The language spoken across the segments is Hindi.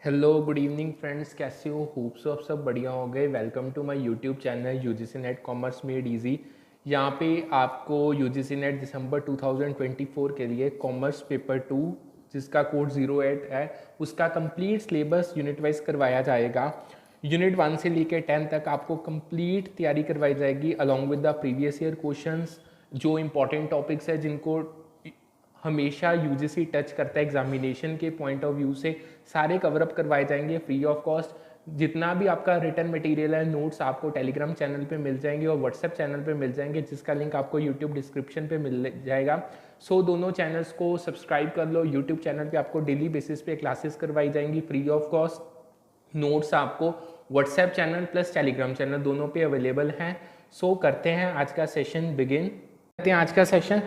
हेलो गुड इवनिंग फ्रेंड्स, कैसे हो? होप सो आप सब बढ़िया हो गए। Welcome to my YouTube channel UGC NET commerce made easy. यहाँ पे आपको यूजीसी नेट दिसंबर 2024 के लिए कॉमर्स पेपर 2 जिसका कोड 08 है उसका कंप्लीट सिलेबस यूनिट वाइज करवाया जाएगा। यूनिट 1 से लेकर 10 तक आपको कंप्लीट तैयारी करवाई जाएगी along with the previous year questions. जो इंपॉर्टेंट टॉपिक्स है जिनको हमेशा यूजीसी टच करता है एग्जामिनेशन के पॉइंट ऑफ व्यू से, सारे कवरअप करवाए जाएंगे फ्री ऑफ कॉस्ट। जितना भी आपका रिटर्न मटेरियल है, नोट्स आपको टेलीग्राम चैनल पे मिल जाएंगे और व्हाट्सएप चैनल पे मिल जाएंगे, जिसका लिंक आपको यूट्यूब डिस्क्रिप्शन पे मिल जाएगा। सो दोनों चैनल्स को सब्सक्राइब कर लो। यूट्यूब चैनल पे आपको डेली बेसिस पे क्लासेस करवाई जाएंगी फ्री ऑफ कॉस्ट। नोट्स आपको WhatsApp channel plus Telegram channel दोनों पे अवेलेबल हैं। सो करते हैं आज का सेशन बिगिन। करते हैं आज का सेशन।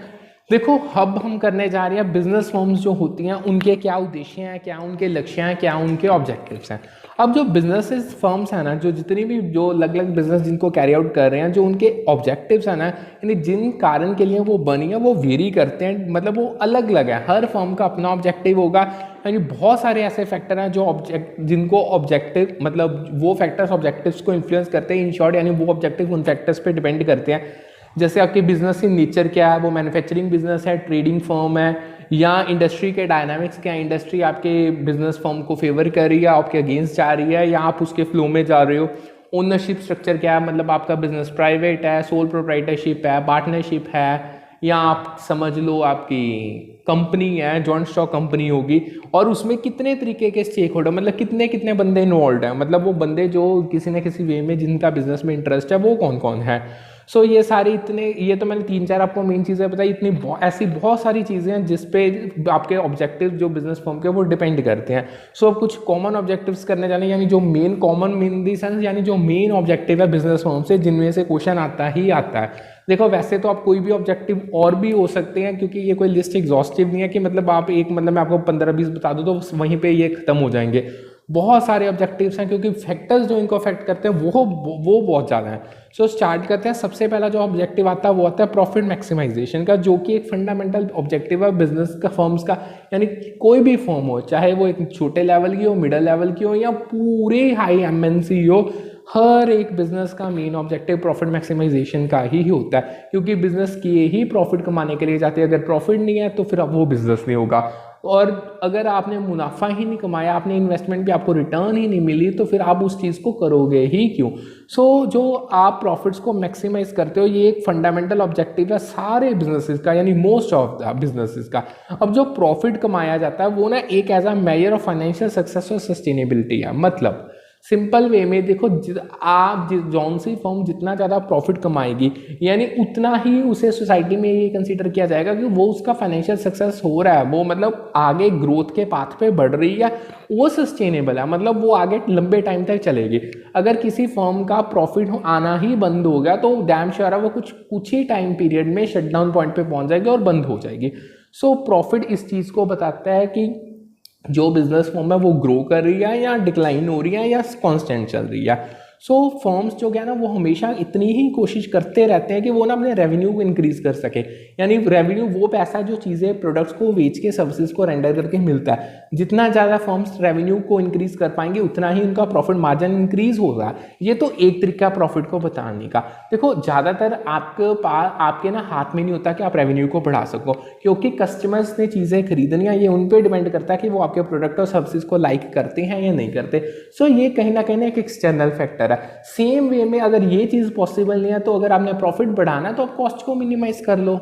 देखो, अब हम करने जा रहे हैं बिजनेस फर्म्स जो होती हैं उनके क्या उद्देश्य हैं, क्या उनके लक्ष्य हैं, क्या उनके ऑब्जेक्टिव्स हैं। अब जो बिजनेस फर्म्स हैं ना, जो जितनी भी जो अलग अलग बिजनेस जिनको कैरी आउट कर रहे हैं, जो उनके ऑब्जेक्टिव्स हैं ना, यानी जिन कारण के लिए वो बनी है वो वेरी करते हैं, मतलब वो अलग अलग है। हर फर्म का अपना ऑब्जेक्टिव होगा। यानी बहुत सारे ऐसे फैक्टर हैं जो जिनको ऑब्जेक्टिव मतलब वो फैक्टर्स ऑब्जेक्टिव्स को इन्फ्लुएंस करते हैं। इन शॉर्ट यानी वो ऑब्जेक्टिव उन फैक्टर्स पे डिपेंड करते हैं। जैसे आपके बिजनेस की नेचर क्या है, वो मैन्युफैक्चरिंग बिजनेस है, ट्रेडिंग फर्म है, या इंडस्ट्री के डायनामिक्स क्या है, इंडस्ट्री आपके बिजनेस फर्म को फेवर कर रही है, आपके अगेंस्ट जा रही है, या आप उसके फ्लो में जा रहे हो। ओनरशिप स्ट्रक्चर क्या है, मतलब आपका बिजनेस प्राइवेट है, सोल प्रोप्राइटरशिप है, पार्टनरशिप है, या आप समझ लो आपकी कंपनी है, जॉइंट स्टॉक कंपनी होगी, और उसमें कितने तरीके के स्टेक होल्डर, मतलब कितने कितने बंदे इन्वॉल्व हैं, मतलब वो बंदे जो किसी न किसी वे में जिनका बिजनेस में इंटरेस्ट है वो कौन कौन है। सो ये सारी ये तो मैंने 3-4 आपको मेन चीज़ें बताई। ऐसी बहुत सारी चीज़ें हैं जिस पे आपके ऑब्जेक्टिव जो बिजनेस फर्म के वो डिपेंड करते हैं। सो अब कुछ कॉमन ऑब्जेक्टिव्स करने जाने, यानी जो main common mean the sense, यानी जो मेन ऑब्जेक्टिव है बिजनेस फर्म से, जिनमें से क्वेश्चन आता ही आता है। देखो, वैसे तो आप कोई भी ऑब्जेक्टिव और भी हो सकते हैं, क्योंकि ये कोई लिस्ट एग्जॉस्टिव नहीं है कि मतलब आप एक मतलब मैं आपको 15-20 बता दूं तो वहीं पे ये खत्म हो जाएंगे। बहुत सारे ऑब्जेक्टिव्स हैं, क्योंकि फैक्टर्स जो इनको अफेक्ट करते हैं वो बहुत ज़्यादा हैं। सो स्टार्ट करते हैं। सबसे पहला जो ऑब्जेक्टिव आता है वो आता है प्रॉफिट मैक्सिमाइजेशन का, जो कि एक फंडामेंटल ऑब्जेक्टिव है बिजनेस का, फर्म्स का। यानी कोई भी फर्म हो, चाहे वो एक छोटे लेवल की हो, मिडिल लेवल की हो, या पूरे हाई एमएनसी हो, हर एक बिजनेस का मेन ऑब्जेक्टिव प्रॉफिट मैक्सिमाइजेशन का ही होता है, क्योंकि बिजनेस किए ही प्रॉफिट कमाने के लिए जाते हैं। अगर प्रॉफिट नहीं है तो फिर अब वो बिजनेस नहीं होगा, और अगर आपने मुनाफा ही नहीं कमाया, आपने इन्वेस्टमेंट पे आपको रिटर्न ही नहीं मिली, तो फिर आप उस चीज़ को करोगे ही क्यों। सो जो आप प्रॉफिट्स को मैक्सिमाइज करते हो, ये एक फंडामेंटल ऑब्जेक्टिव है सारे बिजनेसेस का, यानी मोस्ट ऑफ द बिजनेसेस का। अब जो प्रॉफिट कमाया जाता है वो ना एक as a measure of financial success और सस्टेनेबिलिटी है। मतलब सिंपल वे में देखो, जौन सी फर्म जितना ज़्यादा प्रॉफिट कमाएगी, यानी उतना ही उसे सोसाइटी में ये कंसीडर किया जाएगा कि वो उसका फाइनेंशियल सक्सेस हो रहा है, वो मतलब आगे ग्रोथ के पाथ पे बढ़ रही है, वो सस्टेनेबल है, मतलब वो आगे लंबे टाइम तक चलेगी। अगर किसी फर्म का प्रॉफिट आना ही बंद हो गया तो डैम श्योर है वो कुछ ही टाइम पीरियड में शटडाउन पॉइंट पे पहुंच जाएगी और बंद हो जाएगी। सो प्रॉफिट इस चीज़ को बताता है कि जो बिजनेस फर्म है वो ग्रो कर रही है या डिक्लाइन हो रही है या कांस्टेंट चल रही है। सो फर्म्स जो क्या है ना, वो हमेशा इतनी ही कोशिश करते रहते हैं कि वो ना अपने रेवेन्यू को इंक्रीज कर सके। यानी रेवेन्यू वो पैसा जो चीज़ें प्रोडक्ट्स को बेच के सर्विसेज को रेंडर करके मिलता है, जितना ज़्यादा फर्म्स रेवेन्यू को इंक्रीज कर पाएंगे उतना ही उनका प्रॉफिट मार्जिन इंक्रीज होगा। ये तो एक तरीका प्रॉफिट को बताने का। देखो, ज़्यादातर आपके ना हाथ में नहीं होता कि आप रेवेन्यू को बढ़ा सको, क्योंकि कस्टमर्स ने चीज़ें खरीदनी है, ये उन पर डिपेंड करता है कि वो आपके प्रोडक्ट और सर्विसेज को लाइक करते हैं या नहीं करते। सो ये कहीं ना कहीं एक एक्सटर्नल फैक्टर। सेम वे में अगर ये चीज पॉसिबल नहीं है, तो अगर आपने प्रॉफिट बढ़ाना है तो आप कॉस्ट को मिनिमाइज कर लो।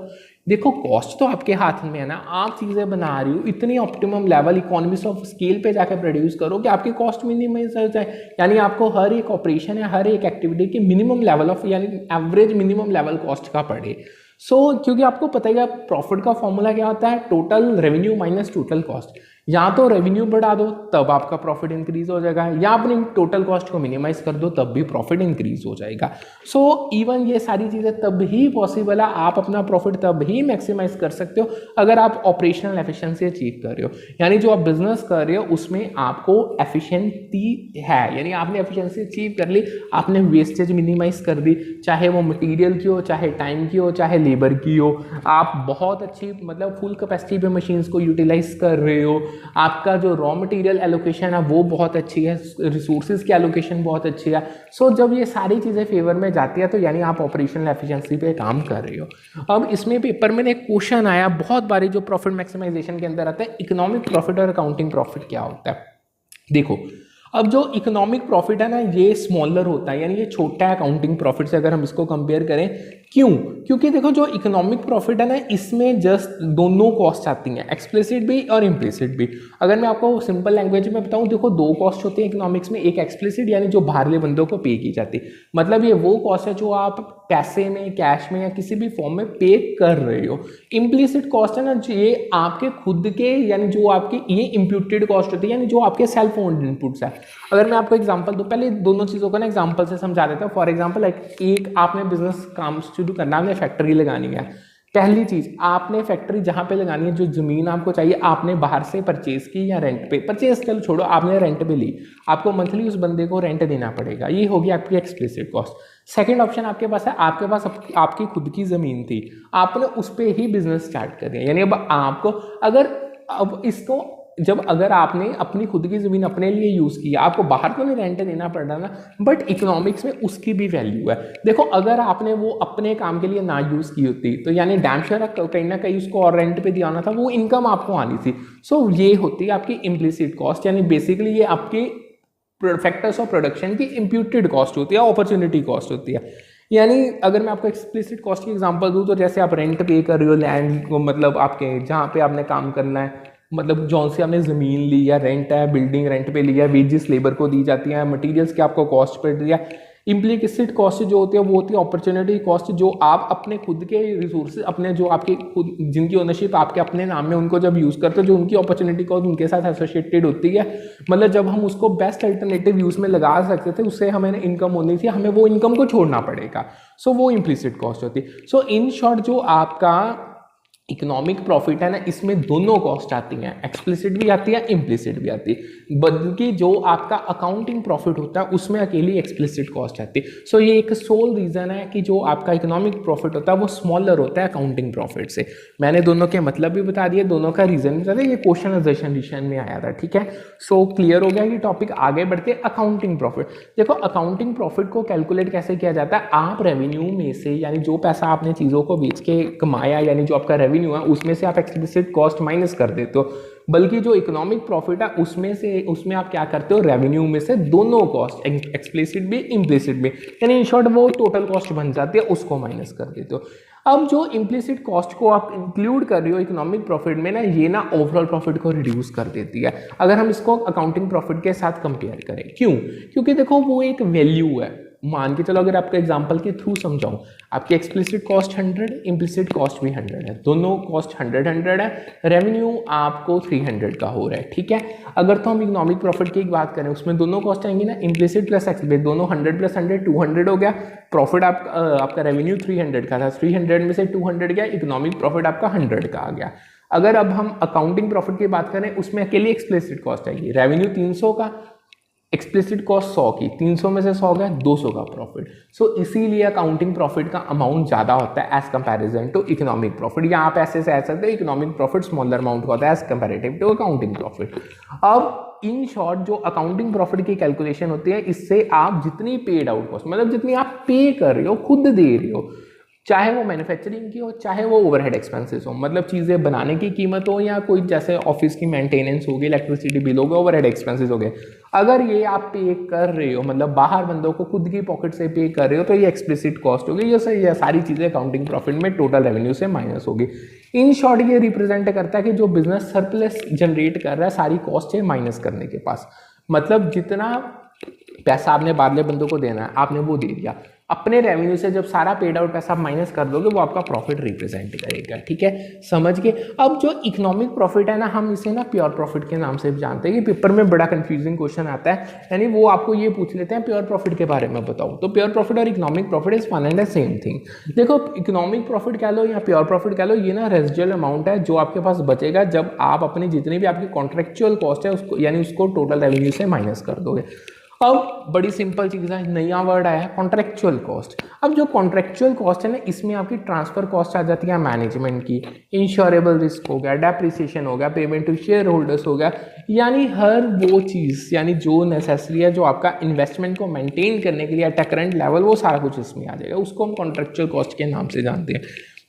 देखो, कॉस्ट तो आपके हाथ में है ना, आप चीजें बना रही हो, इतनी optimum level economics of scale पे जाकर प्रोड्यूस करो कि आपकी कॉस्ट मिनिमाइज हो जाए। यानी आपको हर एक ऑपरेशन या हर एक एक्टिविटी की मिनिमम लेवल ऑफ, यानी एवरेज मिनिमम लेवल कॉस्ट का पड़े। क्योंकि आपको पता है प्रॉफिट का फॉर्मूला क्या होता है, total revenue minus total cost. या तो रेवेन्यू बढ़ा दो तब आपका प्रॉफिट इंक्रीज हो जाएगा, या अपनी टोटल कॉस्ट को मिनिमाइज कर दो तब भी प्रॉफिट इंक्रीज हो जाएगा। इवन ये सारी चीज़ें तब ही पॉसिबल है, आप अपना प्रॉफिट तब ही मैक्सिमाइज कर सकते हो अगर आप ऑपरेशनल एफिशिएंसी अचीव कर रहे हो। यानी जो आप बिजनेस कर रहे हो उसमें आपको एफिशिएंसी है, यानी आपने एफिशिएंसी अचीव कर ली, आपने वेस्टेज मिनिमाइज कर दी, चाहे वो मटीरियल की हो, चाहे टाइम की हो, चाहे लेबर की हो। आप बहुत अच्छी मतलब फुल कैपेसिटी पे मशीन्स को यूटिलाइज कर रहे हो, आपका जो रॉ मटेरियल एलोकेशन है वो बहुत अच्छी है, रिसोर्सेज की एलोकेशन बहुत अच्छी है। सो जब ये सारी चीज़ें फेवर में जाती है तो यानी आप ऑपरेशनल एफिशिएंसी पे काम कर रहे हो। अब इसमें पेपर में एक क्वेश्चन आया बहुत बारी जो प्रॉफिट मैक्सिमाइजेशन के अंदर आता है, इकोनॉमिक प्रॉफिट और अकाउंटिंग प्रॉफिट क्या होता है। देखो, अब जो इकोनॉमिक प्रॉफिट है ना ये स्मॉलर होता है, यानी ये छोटा है अकाउंटिंग प्रॉफिट से अगर हम इसको कंपेयर करें। क्यों? क्योंकि देखो जो इकोनॉमिक प्रॉफिट है ना इसमें जस्ट दोनों कॉस्ट आती हैं, एक्सप्लिसिट भी और इम्प्लिसिट भी। अगर मैं आपको सिंपल लैंग्वेज में बताऊं, देखो दो कॉस्ट होती है इकोनॉमिक्स में, एक एक्सप्लिसिट यानी जो बाहरले बंदों को पे की जाती है, मतलब ये वो कॉस्ट है जो आप पैसे में, कैश में या किसी भी फॉर्म में पे कर रहे हो। इम्प्लिसिट कॉस्ट है ना ये आपके खुद के, यानी जो आपकी ये इम्प्यूटेड कॉस्ट होती है, यानी जो आपके सेल्फ ओन्ड इनपुट्स है। अगर मैं आपको एग्जांपल दूं, पहले दोनों चीज़ों को ना एग्जांपल से समझा देता हूं। फॉर एग्जांपल एक आपने बिजनेस काम शुरू करना, आपने फैक्ट्री लगानी है। पहली चीज, आपने फैक्ट्री जहां पे लगानी है, जो जमीन आपको चाहिए आपने बाहर से परचेज की या रेंट पे, परचेज चलो छोड़ो, आपने रेंट पे ली, आपको मंथली उस बंदे को रेंट देना पड़ेगा। ये होगी आपकी एक्सप्लिसिट कॉस्ट। सेकंड ऑप्शन आपके पास है, आपके पास आपकी खुद की जमीन थी, आपने उस पर ही बिजनेस स्टार्ट कर दिया, यानी अब आपको अब इसको जब अगर आपने अपनी खुद की ज़मीन अपने लिए यूज़ की, आपको बाहर तो नहीं रेंट देना पड़ रहा ना, बट इकोनॉमिक्स में उसकी भी वैल्यू है। देखो अगर आपने वो अपने काम के लिए ना यूज़ की होती तो यानी डैम श्योर कहीं ना कहीं उसको और रेंट पे दिया था, वो इनकम आपको आनी थी। सो ये होती है आपकी इम्प्लिसिट कॉस्ट, यानी बेसिकली ये आपकी फैक्टर्स ऑफ प्रोडक्शन की इम्प्यूटेड कॉस्ट होती है, अपॉर्चुनिटी कॉस्ट होती है। यानी अगर मैं आपको एक्सप्लिसिट कॉस्ट की एग्जांपल दूं तो जैसे आप रेंट पे कर रहे हो लैंड को, मतलब आपके जहाँ पे आपने काम करना है, मतलब जौन से आपने ज़मीन ली या रेंट है, बिल्डिंग रेंट पे लिया, वेजेस लेबर को दी जाती है, मटेरियल्स की आपको कॉस्ट पड़ रही है। इम्प्लिसिट कॉस्ट जो होती है वो होती है अपॉर्चुनिटी कॉस्ट, जो आप अपने खुद के रिसोर्सेज, अपने जो आपके खुद जिनकी ओनरशिप आपके अपने नाम में, उनको जब यूज़ करते हो, जो उनकी अपॉर्चुनिटी कॉस्ट उनके साथ एसोसिएटेड होती है, मतलब जब हम उसको बेस्ट अल्टरनेटिव यूज़ में लगा सकते थे, उससे हमें इनकम होनी थी, हमें वो इनकम को छोड़ना पड़ेगा। सो वो इम्प्लिसिट कॉस्ट होती है। सो इन शॉर्ट जो आपका इकोनॉमिक प्रॉफिट है ना, इसमें दोनों कॉस्ट आती हैं, एक्सप्लिसिट भी आती है, इम्प्लिसिट भी आती है। बल्कि जो आपका अकाउंटिंग प्रॉफिट होता है उसमें अकेली एक्सप्लिसिट कॉस्ट आती है। सो ये एक सोल रीज़न है कि जो आपका इकोनॉमिक प्रॉफिट होता है वो स्मॉलर होता है अकाउंटिंग प्रॉफिट से। मैंने दोनों के मतलब भी बता दिए, दोनों का रीज़न भी बता दिया, ये क्वेश्चन रिजर्वेशन में आया था, ठीक है। सो क्लियर हो गया ये टॉपिक। आगे बढ़ते अकाउंटिंग प्रॉफिट। देखो अकाउंटिंग प्रॉफिट को कैलकुलेट कैसे किया जाता है, आप रेवेन्यू में से, यानी जो पैसा आपने चीज़ों को बेच के कमाया, यानी जो आपका रेवेन्यू है उसमें से आप एक्सप्लिसिट कॉस्ट माइनस कर देते हो। बल्कि जो इकोनॉमिक प्रॉफिट है उसमें आप क्या करते हो, रेवेन्यू में से दोनों कॉस्ट, एक्सप्लिसिट भी इम्प्लिसिट भी, यानी इन शॉर्ट वो टोटल कॉस्ट बन जाती है, उसको माइनस कर देते हो। अब जो इम्प्लिसिट कॉस्ट को आप इंक्लूड कर रहे हो इकोनॉमिक प्रॉफिट में ना, ये ना ओवरऑल प्रॉफिट को रिड्यूस कर देती है अगर हम इसको अकाउंटिंग प्रॉफिट के साथ कंपेयर करें। क्यों? क्योंकि देखो वो एक वैल्यू है। मान के चलो अगर आपको एग्जांपल के थ्रू समझाऊं, आपकी एक्सप्लिसिट कॉस्ट 100, इम्प्लिसिट कॉस्ट भी 100 है, दोनों कॉस्ट 100 है, रेवेन्यू आपको 300 का हो रहा है, ठीक है। अगर तो हम इकोनॉमिक प्रॉफिट की बात करें, उसमें दोनों कॉस्ट आएंगी ना, इम्प्लिसिट प्लस एक्सप्लिसिट, दोनों 100 प्लस 100 200 हो गया। प्रॉफिट आपका रेवेन्यू 300 का था, 300 में से 200 गया, इकोनॉमिक प्रॉफिट आपका 100 का आ गया। अगर अब हम अकाउंटिंग प्रॉफिट की बात करें, उसमें अकेली एक्सप्लिसिट कॉस्ट आएगी, रेवेन्यू 300 का, एक्सप्लिसिट कॉस्ट 100 की, 300 में से 100 गया, 200 का प्रॉफिट। सो इसीलिए अकाउंटिंग प्रॉफिट का अमाउंट ज़्यादा होता है as comparison to economic profit. या आप ऐसे से ऐसे सकते हो इकोनॉमिक प्रॉफिट स्मॉलर अमाउंट का होता है as comparative to accounting profit. अब इन शॉर्ट जो अकाउंटिंग प्रॉफिट की कैलकुलेशन होती है, इससे आप जितनी पेड आउट कॉस्ट, मतलब जितनी आप पे कर रहे हो, खुद दे रहे हो, चाहे वो मैन्युफैक्चरिंग की हो, चाहे वो ओवरहेड एक्सपेंसेस हो, मतलब चीज़ें बनाने की कीमत हो, या कोई जैसे ऑफिस की मेंटेनेंस होगी, इलेक्ट्रिसिटी बिल हो गया, ओवरहेड एक्सपेंसेस हो गए, अगर ये आप पे कर रहे हो, मतलब बाहर बंदों को खुद की पॉकेट से पे कर रहे हो, तो ये एक्सप्लिसिट कॉस्ट होगी। ये सारी चीज़ें अकाउंटिंग प्रॉफिट में टोटल रेवेन्यू से माइनस होगी। इन शॉर्ट ये रिप्रेजेंट करता है कि जो बिजनेस सरप्लस जनरेट कर रहा है सारी कॉस्ट से माइनस करने के पास, मतलब जितना पैसा आपने बाहरले बंदों को देना है आपने वो दे दिया, अपने रेवेन्यू से जब सारा पेड आउट पैसा माइनस कर दोगे वो आपका प्रॉफिट रिप्रेजेंट करेगा, ठीक है, समझ के। अब जो इकोनॉमिक प्रॉफिट है ना, हम इसे ना प्योर प्रॉफिट के नाम से भी जानते हैं। ये पेपर में बड़ा कंफ्यूजिंग क्वेश्चन आता है, यानी वो आपको ये पूछ लेते हैं प्योर प्रॉफिट के बारे में बताओ, तो प्योर प्रॉफिट और economic profit is one and the same thing. देखो इकोनॉमिक प्रॉफिट कह लो या प्योर प्रॉफिट कह लो, ये ना रेजिडुअल अमाउंट है जो आपके पास बचेगा जब आप अपनी जितनी भी आपकी कॉन्ट्रेक्चुअल कॉस्ट है उसको, यानी उसको टोटल रेवेन्यू से माइनस कर दोगे। अब बड़ी सिंपल चीज़ है, नया वर्ड आया है कॉन्ट्रेक्चुअल कॉस्ट। अब जो कॉन्ट्रेक्चुअल कॉस्ट है ना, इसमें आपकी ट्रांसफर कॉस्ट आ जाती है मैनेजमेंट की, इंश्योरेबल रिस्क हो गया, डेप्रिसिएशन हो गया, पेमेंट टू शेयर होल्डर्स हो गया, यानी हर वो चीज़ यानी जो नेसेसरी है जो आपका इन्वेस्टमेंट को मेंटेन करने के लिए एट अ करंट लेवल, वो सारा कुछ इसमें आ जाएगा। उसको हम कॉन्ट्रेक्चुअल कॉस्ट के नाम से जानते हैं।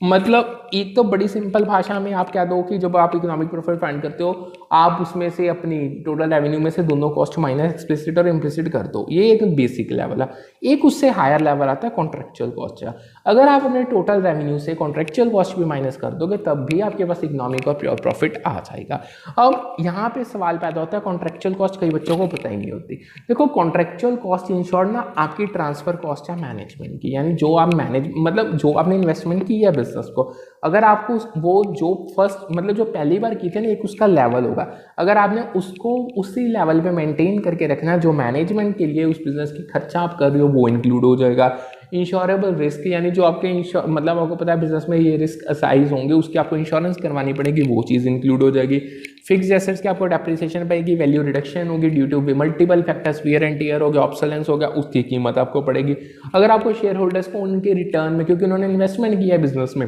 मतलब एक तो बड़ी सिंपल भाषा में आप कह दो कि जब आप इकोनॉमिक प्रॉफिट फाइंड करते हो, आप उसमें से अपनी टोटल रेवेन्यू में से दोनों कॉस्ट माइनस एक्सप्लिसिट और इम्प्लिसिट कर दो, ये एक बेसिक लेवल है। एक उससे हायर लेवल आता है कॉन्ट्रेक्चुअल कॉस्ट का। अगर आप अपने टोटल रेवेन्यू से कॉन्ट्रेक्चुअल कॉस्ट भी माइनस कर दोगे तब भी आपके पास इकोनॉमिक और प्योर प्रॉफिट आ जाएगा। अब यहाँ पे सवाल पैदा होता है, कॉन्ट्रेक्चुअल कॉस्ट कई बच्चों को पता ही नहीं होती। देखो कॉन्ट्रेक्चुअल कॉस्ट इन शॉर्ट ना आपकी ट्रांसफर कॉस्ट है मैनेजमेंट की, यानी जो आप मैनेज मतलब जो आपने इन्वेस्टमेंट की है बिजनेस को, अगर आपको वो जो फर्स्ट मतलब जो पहली बार की थी ना, एक उसका लेवल होगा, अगर आपने उसको उसी लेवल पे मेंटेन करके रखना है, जो मैनेजमेंट के लिए उस बिजनेस की खर्चा आप कर रहे हो वो इंक्लूड हो जाएगा। इंश्योरेबल रिस्क यानी जो आपके मतलब आपको पता है बिजनेस में ये रिस्क असाइज होंगे, उसकी आपको इंश्योरेंस करवानी पड़ेगी, वो चीज़ इंक्लूड हो जाएगी। फिक्स एसेट्स की आपको डेप्रिसिएशन पाएगी, वैल्यू रिडक्शन होगी due to multiple factors, wear and tear हो गया, ऑब्सोलेंस हो गया, उसकी कीमत आपको पड़ेगी। अगर आपको शेयर होल्डर्स को उनके रिटर्न में, क्योंकि उन्होंने इन्वेस्टमेंट किया है बिजनेस में,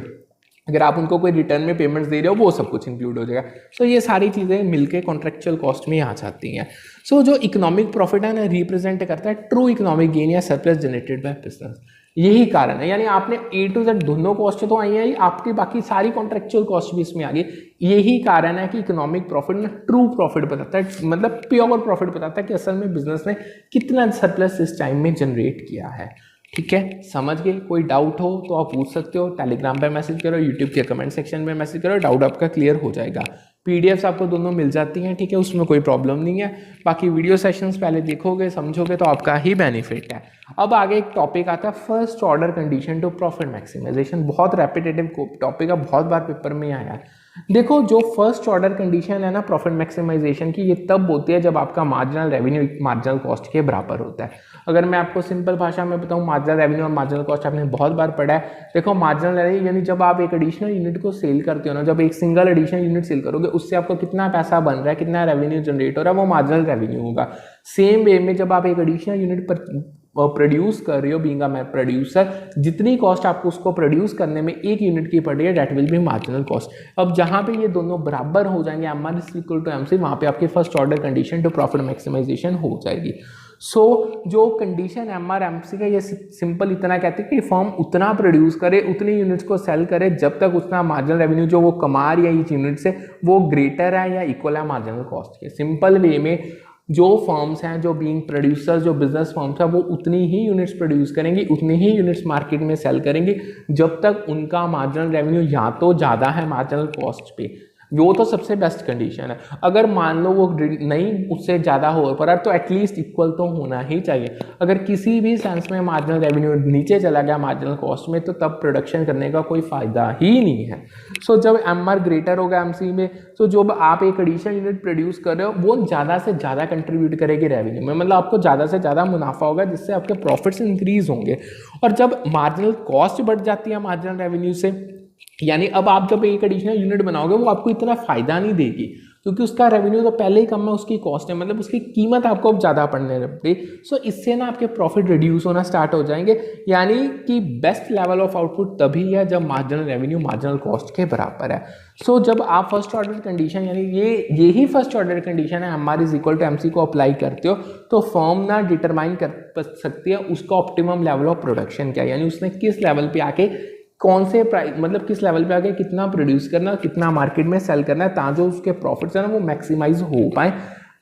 अगर आप उनको कोई रिटर्न में पेमेंट्स दे रहे हो, वो सब कुछ इंक्लूड हो जाएगा। सो ये सारी चीज़ें मिलके कॉन्ट्रेक्चुअल कॉस्ट में आ जाती हैं। सो जो इकोनॉमिक प्रॉफिट है ना, रिप्रेजेंट करता है ट्रू इकोनॉमिक गेन या सरप्लस जनरेटेड बाय बिजनेस। यही कारण है, यानी आपने ए टू जेड दोनों कॉस्ट तो आई है, आपकी बाकी सारी कॉन्ट्रेक्चुअल कॉस्ट भी इसमें आ गई। यही कारण है कि इकोनॉमिक प्रॉफिट में ट्रू प्रॉफिट बताता है, मतलब प्योर प्रॉफिट बताता है कि असल में बिजनेस ने कितना सरप्लस इस टाइम में जनरेट किया है। ठीक है, समझ गए? कोई डाउट हो तो आप पूछ सकते हो, टेलीग्राम पे मैसेज करो, यूट्यूब के कमेंट सेक्शन में मैसेज करो, डाउट आपका क्लियर हो जाएगा। पीडीएफ्स आपको दोनों मिल जाती हैं, ठीक है, उसमें कोई प्रॉब्लम नहीं है। बाकी वीडियो सेशंस पहले देखोगे समझोगे तो आपका ही बेनिफिट है। अब आगे एक टॉपिक आता है first order condition to profit maximization. बहुत रेपिटेटिव टॉपिक है, बहुत बार पेपर में आया है। देखो जो फर्स्ट ऑर्डर कंडीशन है ना प्रॉफिट मैक्सिमाइजेशन की, ये तब होती है जब आपका मार्जिनल रेवेन्यू मार्जिनल कॉस्ट के बराबर होता है। अगर मैं आपको सिंपल भाषा में बताऊं, मार्जिनल रेवेन्यू और मार्जिनल कॉस्ट आपने बहुत बार पढ़ा है। देखो मार्जिनल रेवेन्यू यानी जब आप एक एडिशनल यूनिट को सेल करते हो ना, जब एक सिंगल एडिशनल यूनिट सेल करोगे उससे आपको कितना पैसा बन रहा है, कितना रेवेन्यू जनरेट हो रहा है, वो मार्जिनल रेवेन्यू होगा। सेम वे में जब आप एक एडिशनल यूनिट पर प्रोड्यूस कर रहे हो, बीइंग अ प्रोड्यूसर, जितनी कॉस्ट आपको उसको प्रोड्यूस करने में एक यूनिट की पड़ रही है, that will be marginal cost. अब जहां पे ये दोनों बराबर हो जाएंगे, M R is equal to M C, वहां पे आपकी first order condition to profit maximization हो जाएगी। सो जो condition M R M C का, ये सिंपल इतना कहते हैं कि फर्म उतना प्रोड्यूस करे, उतनी यूनिट्स को सेल करे जब तक उतना मार्जिनल रेवेन्यू जो वो कमा रही है इस यूनिट से, वो ग्रेटर है या इक्वल है मार्जिनल कॉस्ट के। सिंपल वे में जो फर्म्स हैं, जो बीइंग प्रोड्यूसर्स, जो बिजनेस फर्म्स हैं, वो उतनी ही यूनिट्स प्रोड्यूस करेंगी, उतनी ही यूनिट्स मार्केट में सेल करेंगी जब तक उनका मार्जिनल रेवेन्यू या तो ज़्यादा है मार्जिनल कॉस्ट पे। वो तो सबसे बेस्ट कंडीशन है। अगर मान लो वो नहीं उससे ज़्यादा हो पर तो एटलीस्ट इक्वल तो होना ही चाहिए। अगर किसी भी सेंस में मार्जिनल रेवेन्यू नीचे चला गया मार्जिनल कॉस्ट में, तो तब प्रोडक्शन करने का कोई फ़ायदा ही नहीं है। सो जब एम आर ग्रेटर होगा एम सी में, तो जब आप एक एडिशनल यूनिट प्रोड्यूस कर रहे हो, वो ज़्यादा से ज़्यादा कंट्रीब्यूट करेगी रेवेन्यू में, मतलब आपको ज़्यादा से ज़्यादा मुनाफा होगा, जिससे आपके प्रॉफिट्स इंक्रीज होंगे। और जब मार्जिनल कॉस्ट बढ़ जाती है मार्जिनल रेवेन्यू से, यानी अब आप जब एक एडिशनल यूनिट बनाओगे, वो आपको इतना फायदा नहीं देगी, क्योंकि उसका रेवेन्यू तो पहले ही कम है, उसकी कॉस्ट है, मतलब उसकी कीमत आपको अब ज़्यादा पड़ने लगती। सो इससे ना आपके प्रॉफिट रिड्यूस होना स्टार्ट हो जाएंगे। यानी कि बेस्ट लेवल ऑफ आउटपुट तभी है जब मार्जिनल रेवेन्यू मार्जिनल कॉस्ट के बराबर है। सो जब आप फर्स्ट ऑर्डर कंडीशन, यानी यही फर्स्ट ऑर्डर कंडीशन है, M R is equal to M C को अप्लाई करते हो, तो फर्म ना डिटरमाइन कर सकती है उसका ऑप्टिमम लेवल ऑफ प्रोडक्शन क्या है, यानी उसने किस लेवल पे आके कौन से प्राइस, मतलब किस लेवल पे आके कितना प्रोड्यूस करना, कितना मार्केट में सेल करना है, ताकि उसके प्रॉफिट्स है ना वो मैक्सिमाइज हो पाए,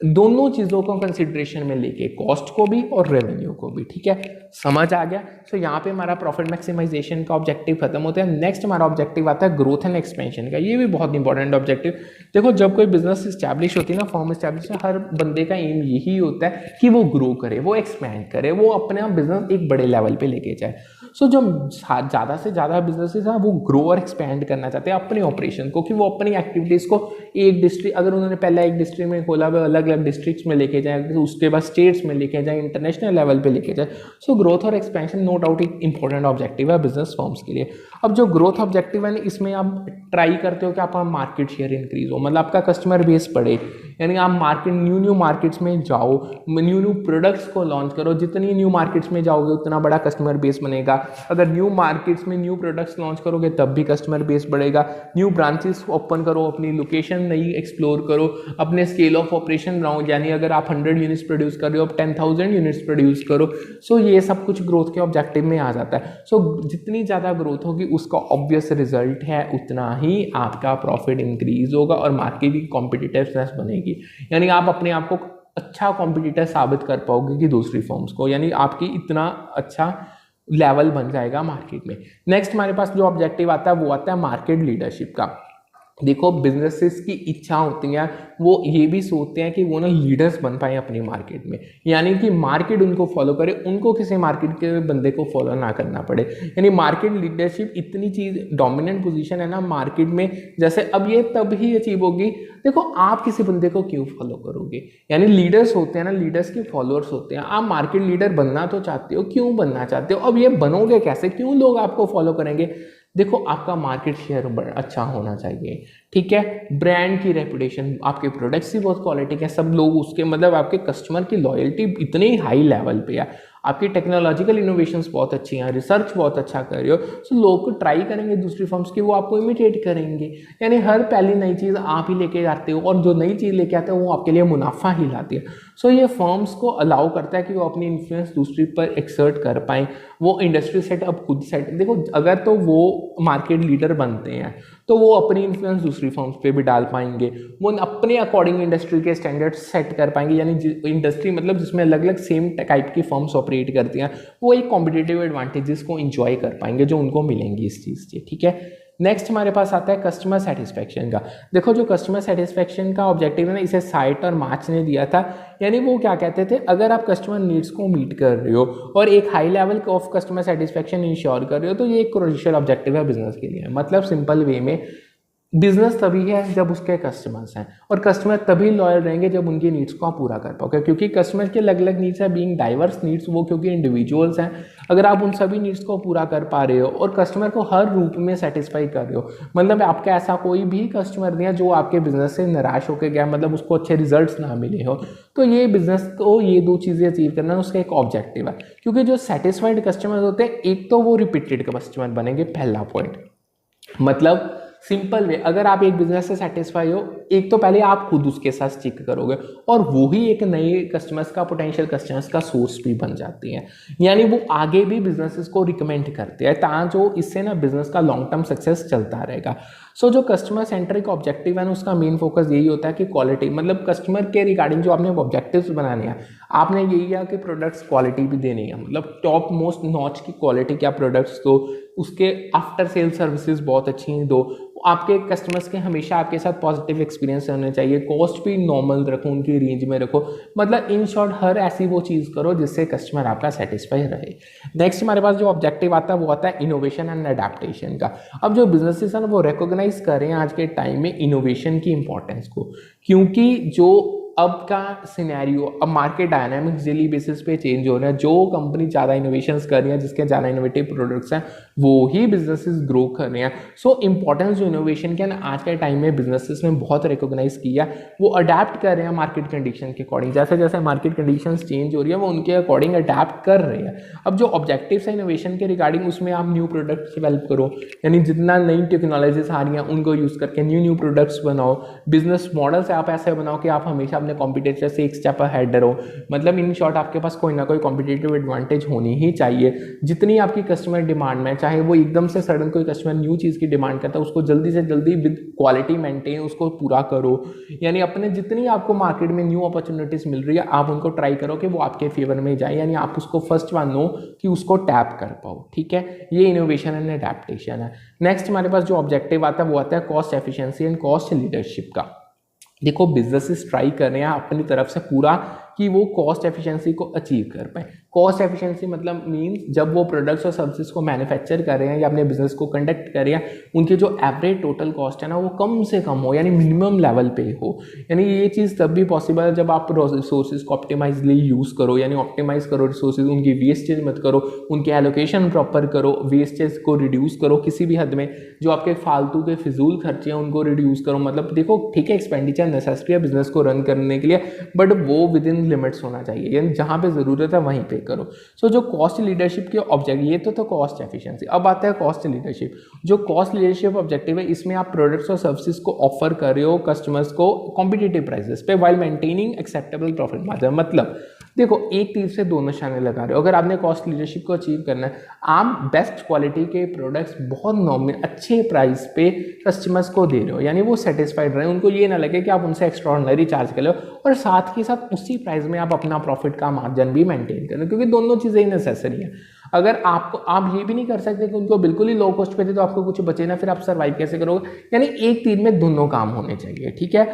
दोनों चीज़ों को कंसिडरेशन में लेके, कॉस्ट को भी और रेवेन्यू को भी। ठीक है, समझ आ गया? सो यहाँ पे हमारा प्रॉफिट मैक्सिमाइजेशन का ऑब्जेक्टिव खत्म होता है। नेक्स्ट हमारा ऑब्जेक्टिव आता है ग्रोथ एंड एक्सपेंशन का। ये भी बहुत इंपॉर्टेंट ऑब्जेक्टिव। देखो जब कोई बिजनेस इस्टेब्लिश होती है ना, फॉर्म इस्टेब्लिश, हर बंदे का एम यही होता है कि वो ग्रो करे, वो एक्सपैंड करे, वो अपना बिजनेस एक बड़े लेवल पे लेके जाए। सो जो ज़्यादा से ज़्यादा बिजनेसेस हैं वो ग्रो और एक्सपैंड करना चाहते हैं अपने ऑपरेशन को, कि वो अपनी एक्टिविटीज़ को एक डिस्ट्रिक्ट, अगर उन्होंने पहले एक डिस्ट्रिक्ट में खोला, वो अलग अलग डिस्ट्रिक्ट्स में लेके जाए, उसके बाद स्टेट्स में लेके जाए, इंटरनेशनल लेवल पे लेके जाए। सो ग्रोथ और एक्सपेंशन नो डाउट एक इंपॉर्टेंट ऑब्जेक्टिव है बिजनेस फर्म्स के लिए। अब जो ग्रोथ ऑब्जेक्टिव है, इसमें आप ट्राई करते हो कि आपका मार्केट शेयर इंक्रीज हो, मतलब आपका कस्टमर बेस बढ़े, यानी आप न्यू मार्केट्स में जाओ, न्यू प्रोडक्ट्स को लॉन्च करो। जितनी न्यू मार्केट्स में जाओगे उतना बड़ा कस्टमर बेस बनेगा। अगर न्यू मार्केट्स में न्यू प्रोडक्ट्स लॉन्च करोगे तब भी कस्टमर बेस बढ़ेगा। न्यू ब्रांचेस ओपन करो, अपनी लोकेशन नई एक्सप्लोर करो, अपने स्केल ऑफ ऑपरेशन बढ़ाओ। यानी अगर आप 100 यूनिट्स प्रोड्यूस कर रहे हो, अब 10,000 यूनिट्स प्रोड्यूस करो। सो ये सब कुछ ग्रोथ के ऑब्जेक्टिव में आ जाता है। सो जितनी ज़्यादा ग्रोथ होगी उसका ऑब्वियस रिजल्ट है उतना ही आपका प्रॉफिट इंक्रीज होगा और मार्केट की कॉम्पिटिटिवनेस बनेगी। यानी आप अपने आप को अच्छा कॉम्पिटिटर साबित कर पाओगे कि दूसरी फर्म्स को, यानी आपकी इतना अच्छा लेवल बन जाएगा मार्केट में। नेक्स्ट हमारे पास जो ऑब्जेक्टिव आता है वो आता है मार्केट लीडरशिप का। देखो बिजनेसेस की इच्छा होती है, वो ये भी सोचते हैं कि वो ना लीडर्स बन पाए अपनी मार्केट में, यानी कि मार्केट उनको फॉलो करे, उनको किसी मार्केट के बंदे को फॉलो ना करना पड़े। यानी मार्केट लीडरशिप इतनी चीज़ डोमिनेंट पोजीशन है ना मार्केट में, जैसे अब ये तब ही अचीव होगी। देखो आप किसी बंदे को क्यों फॉलो करोगे, यानी लीडर्स होते हैं ना, लीडर्स के फॉलोअर्स होते हैं। आप मार्केट लीडर बनना तो चाहते हो, क्यों बनना चाहते हो, अब ये बनोगे कैसे, क्यों लोग आपको फॉलो करेंगे। देखो आपका मार्केट शेयर अच्छा होना चाहिए, ठीक है, ब्रांड की रेपुटेशन, आपके प्रोडक्ट्स की बहुत क्वालिटी है, सब लोग उसके मतलब आपके कस्टमर की लॉयल्टी इतनी हाई लेवल पे है, आपकी टेक्नोलॉजिकल इनोवेशंस बहुत अच्छी हैं, रिसर्च बहुत अच्छा कर रहे हो, सो लोग को ट्राई करेंगे दूसरी फर्म्स की, वो आपको इमिटेट करेंगे। यानी हर पहली नई चीज़ आप ही लेके आते हो और जो नई चीज़ लेके आते हो वो आपके लिए मुनाफा ही लाती है। सो ये फर्म्स को अलाउ करता है कि वो अपनी इन्फ्लुएंस दूसरी पर एक्सर्ट कर पाएँ, वो इंडस्ट्री सेटअप खुद सेट। देखो अगर तो वो मार्केट लीडर बनते हैं तो वो अपनी इन्फ्लुएंस दूसरी फर्म्स पे भी डाल पाएंगे, वो अपने अकॉर्डिंग इंडस्ट्री के स्टैंडर्ड्स सेट कर पाएंगे। यानी इंडस्ट्री मतलब जिसमें अलग अलग सेम टाइप की फर्म्स ऑपरेट करती हैं, वो एक कॉम्पिटिटिव एडवांटेजेस को इंजॉय कर पाएंगे जो उनको मिलेंगी इस चीज़ से, ठीक है। नेक्स्ट हमारे पास आता है कस्टमर सेटिस्फैक्शन का। देखो जो कस्टमर सेटिस्फैक्शन का ऑब्जेक्टिव है ना, इसे साइट और मार्च ने दिया था। यानी वो क्या कहते थे, अगर आप कस्टमर नीड्स को मीट कर रहे हो और एक high level of customer satisfaction ensure कर रहे हो तो ये एक क्रूशियल ऑब्जेक्टिव है बिजनेस के लिए। मतलब सिंपल वे में बिजनेस तभी है जब उसके कस्टमर्स हैं, और कस्टमर तभी लॉयल रहेंगे जब उनकी नीड्स को आप पूरा कर पाओगे, क्योंकि कस्टमर के अलग अलग नीड्स है, बीइंग डाइवर्स नीड्स, वो क्योंकि इंडिविजुअल्स हैं। अगर आप उन सभी नीड्स को पूरा कर पा रहे हो और कस्टमर को हर रूप में सेटिस्फाई कर रहे हो, मतलब आपका ऐसा कोई भी कस्टमर नहीं है जो आपके बिजनेस से निराश होकर गया, मतलब उसको अच्छे रिजल्ट्स ना मिले हो, तो ये बिजनेस को ये दो चीज़ें अचीव करना उसका एक ऑब्जेक्टिव है। क्योंकि जो सेटिस्फाइड कस्टमर होते हैं, एक तो वो रिपीटेड कस्टमर बनेंगे, पहला पॉइंट। मतलब सिंपल वे, अगर आप एक बिजनेस से सेटिस्फाई हो, एक तो पहले आप खुद उसके साथ स्टिक करोगे और वो ही एक नए कस्टमर्स का, पोटेंशियल कस्टमर्स का सोर्स भी बन जाती हैं। यानी वो आगे भी बिजनेसेस को रिकमेंड करते हैं, ताकि इससे ना बिजनेस का लॉन्ग टर्म सक्सेस चलता रहेगा। सो जो कस्टमर सेंट्रिक ऑब्जेक्टिव है ना, उसका मेन फोकस यही होता है कि क्वालिटी, मतलब कस्टमर के रिगार्डिंग जो आपने ऑब्जेक्टिव्स बनाने हैं, आपने यही है कि प्रोडक्ट्स क्वालिटी भी देनी है, मतलब टॉप मोस्ट नॉच की क्वालिटी क्या प्रोडक्ट्स दो, उसके आफ्टर सेल सर्विसेज बहुत अच्छी दो, आपके कस्टमर्स के हमेशा आपके साथ पॉजिटिव एक्सपीरियंस होने चाहिए, कॉस्ट भी नॉर्मल रखो, उनकी रेंज में रखो, मतलब इन शॉर्ट हर ऐसी वो चीज़ करो जिससे कस्टमर आपका सेटिस्फाई रहे। नेक्स्ट हमारे पास जो ऑब्जेक्टिव आता है वो आता है इनोवेशन एंड अडेप्टेशन का। अब जो बिजनेसेस हैं वो रिकॉग्नाइज कर रहे हैं आज के टाइम में इनोवेशन की इंपॉर्टेंस को, क्योंकि जो अब का सिनेरियो, अब मार्केट डायनामिक्स डेली बेसिस पे चेंज हो रहा है। जो कंपनी ज़्यादा इनोवेशंस कर रही है, जिसके ज़्यादा इनोवेटिव प्रोडक्ट्स हैं, वो ही बिजनेसेस ग्रो कर रहे हैं। सो इंपॉर्टेंस जो इनोवेशन के ना आज के टाइम में बिजनेसेस ने बहुत रिकॉग्नाइज किया, वो अडेप्ट कर रहे हैं मार्केट कंडीशन के अकॉर्डिंग। जैसे जैसे मार्केट कंडीशंस चेंज हो रही है वो उनके अकॉर्डिंग अडेप्ट कर रहे हैं। अब जो ऑब्जेक्टिव्स है इनोवेशन के रिगार्डिंग, उसमें आप न्यू प्रोडक्ट्स डेवलप करो, यानी जितना नई टेक्नोलॉजीज आ रही हैं उनको यूज़ करके न्यू प्रोडक्ट्स बनाओ। बिजनेस मॉडल्स आप ऐसे बनाओ कि आप हमेशा अपने कॉम्पिटिटर से एक स्टेप अहेड रहो, मतलब इन शॉर्ट आपके पास कोई ना कोई कॉम्पिटिटिव एडवांटेज होनी ही चाहिए। जितनी आपकी कस्टमर डिमांड में, चाहे वो एकदम से सडन कोई कस्टमर न्यू चीज़ की डिमांड करता है, उसको जल्दी से जल्दी विद क्वालिटी मेंटेन उसको पूरा करो। यानी अपने जितनी आपको मार्केट में न्यू अपॉर्चुनिटीज़ मिल रही है, आप उनको ट्राई करो कि वो आपके फेवर में जाए, यानी आप उसको फर्स्ट वन नो कि उसको टैप कर पाओ, ठीक है। ये इनोवेशन एंड अडेप्टेशन है। नेक्स्ट हमारे पास जो ऑब्जेक्टिव आता है वो आता है cost efficiency and cost leadership का। देखो बिजनेसेस ट्राई कर रहे हैं अपनी तरफ से पूरा कि वो कॉस्ट एफिशिएंसी को अचीव कर पाए। कॉस्ट एफिशिएंसी मतलब मीन्स जब वो प्रोडक्ट्स और सर्विसेज को मैन्युफैक्चर कर रहे हैं या अपने बिजनेस को कंडक्ट कर रहे हैं, उनकी जो एवरेज टोटल कॉस्ट है ना वो कम से कम हो, यानी मिनिमम लेवल पे हो। यानी ये चीज़ तब भी पॉसिबल है जब आप रिसोर्सेज को ऑप्टिमाइजली यूज़ करो, यानी ऑप्टिमाइज करो रिसोर्सेज, उनकी वेस्टेज मत करो, उनके एलोकेशन प्रॉपर करो, वेस्टेज को रिड्यूस करो किसी भी हद में, जो आपके फालतू के फिजूल खर्चे हैं उनको रिड्यूस करो। मतलब देखो ठीक है, एक्सपेंडिचर नेसेसरी है बिजनेस को रन करने के लिए, बट वो विद इन लिमिट्स होना चाहिए, यानी जहाँ पे ज़रूरत है वहीं पे करो। सो जो कॉस्ट लीडरशिप के ऑब्जेक्ट, ये तो कॉस्ट एफिशिएंसी। अब आता है कॉस्ट लीडरशिप। जो कॉस्ट लीडरशिप ऑब्जेक्टिव है, इसमें आप प्रोडक्ट्स और सर्विसेज को ऑफर कर रहे हो कस्टमर्स को कॉम्पिटिटिव प्राइसेस पे while maintaining acceptable profit margin. मतलब देखो एक तीर से दो निशाने लगा रहे हो। अगर आपने कॉस्ट लीडरशिप को अचीव करना है, आप बेस्ट क्वालिटी के प्रोडक्ट्स बहुत नॉमिनल अच्छे प्राइस पे कस्टमर्स को दे रहे हो, यानी वो सेटिस्फाइड रहे, उनको ये ना लगे कि आप उनसे एक्स्ट्रॉर्डिनरी चार्ज कर लो, और साथ के साथ उसी प्राइस में आप अपना प्रॉफिट का मार्जिन भी मेंटेन करें, क्योंकि दोनों चीज़ें ही नेसेसरी है। अगर आप ये भी नहीं कर सकते कि उनको बिल्कुल ही लो कॉस्ट पे दे तो आपको कुछ बचे ना, फिर आप सर्वाइव कैसे करोगे। यानी एक तीर में दोनों काम होने चाहिए, ठीक है।